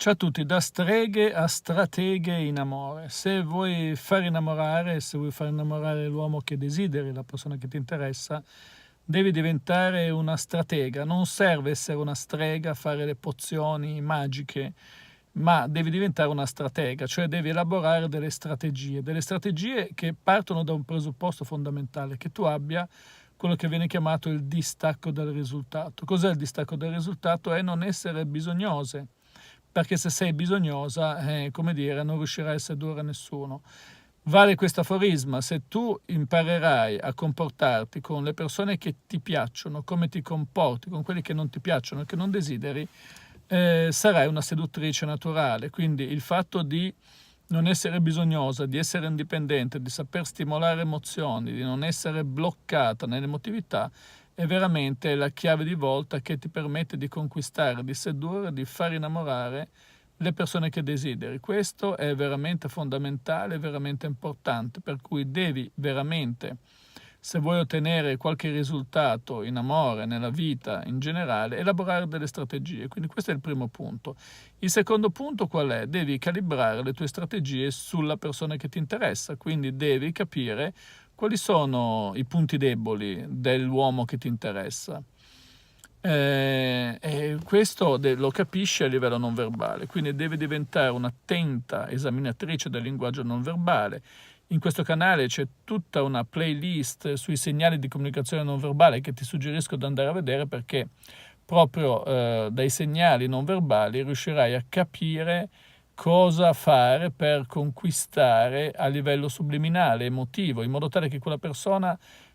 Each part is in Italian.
Ciao a tutti, da streghe a strateghe in amore. Se vuoi far innamorare l'uomo che desideri, la persona che ti interessa, devi diventare una stratega. Non serve essere una strega, fare le pozioni magiche, ma devi diventare una stratega, cioè devi elaborare delle strategie che partono da un presupposto fondamentale, che tu abbia quello che viene chiamato il distacco dal risultato. Cos'è il distacco dal risultato? È non essere bisognose, perché se sei bisognosa, non riuscirai a sedurre nessuno. Vale questo aforisma: se tu imparerai a comportarti con le persone che ti piacciono, come ti comporti con quelli che non ti piacciono e che non desideri, sarai una seduttrice naturale. Quindi il fatto di non essere bisognosa, di essere indipendente, di saper stimolare emozioni, di non essere bloccata nell'emotività, è veramente la chiave di volta che ti permette di conquistare, di sedurre, di far innamorare le persone che desideri. Questo è veramente fondamentale, veramente importante, per cui devi veramente, se vuoi ottenere qualche risultato in amore, nella vita in generale, elaborare delle strategie. Quindi questo è il primo punto. Il secondo punto qual è? Devi calibrare le tue strategie sulla persona che ti interessa, quindi devi capire quali sono i punti deboli dell'uomo che ti interessa. E questo lo capisci a livello non verbale, quindi devi diventare un'attenta esaminatrice del linguaggio non verbale. In questo canale c'è tutta una playlist sui segnali di comunicazione non verbale che ti suggerisco di andare a vedere, perché proprio dai segnali non verbali riuscirai a capire cosa fare per conquistare a livello subliminale, emotivo, in modo tale che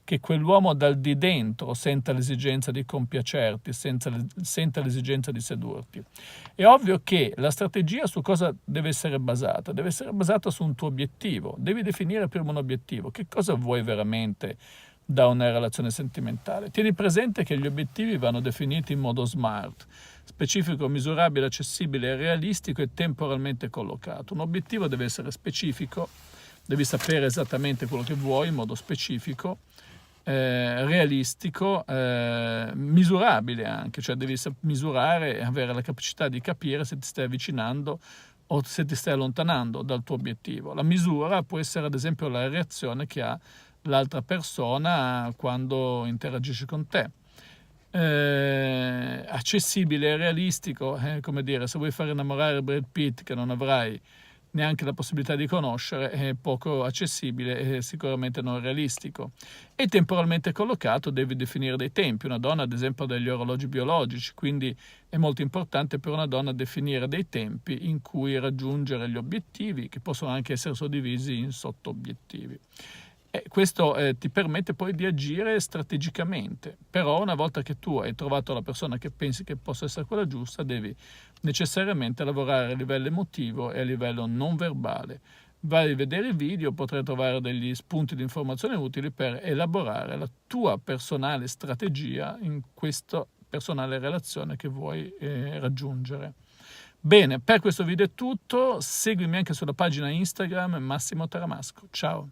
che quell'uomo dal di dentro senta l'esigenza di compiacerti, senta l'esigenza di sedurti. È ovvio che la strategia su cosa deve essere basata? Deve essere basata su un tuo obiettivo. Devi definire prima un obiettivo. Che cosa vuoi veramente da una relazione sentimentale? Tieni presente che gli obiettivi vanno definiti in modo SMART: specifico, misurabile, accessibile, realistico e temporalmente collocato. Un obiettivo deve essere specifico, devi sapere esattamente quello che vuoi in modo specifico, realistico, misurabile anche, cioè devi misurare e avere la capacità di capire se ti stai avvicinando o se ti stai allontanando dal tuo obiettivo. La misura può essere ad esempio la reazione che ha l'altra persona quando interagisce con te. Accessibile e realistico, se vuoi far innamorare Brad Pitt, che non avrai neanche la possibilità di conoscere, è poco accessibile e sicuramente non realistico. E temporalmente collocato, devi definire dei tempi. Una donna ad esempio ha degli orologi biologici, quindi è molto importante per una donna definire dei tempi in cui raggiungere gli obiettivi, che possono anche essere suddivisi in sotto-obiettivi. Questo ti permette poi di agire strategicamente, però una volta che tu hai trovato la persona che pensi che possa essere quella giusta, devi necessariamente lavorare a livello emotivo e a livello non verbale. Vai a vedere il video, potrai trovare degli spunti di informazione utili per elaborare la tua personale strategia in questa personale relazione che vuoi raggiungere. Bene, per questo video è tutto. Seguimi anche sulla pagina Instagram Massimo Taramasco. Ciao!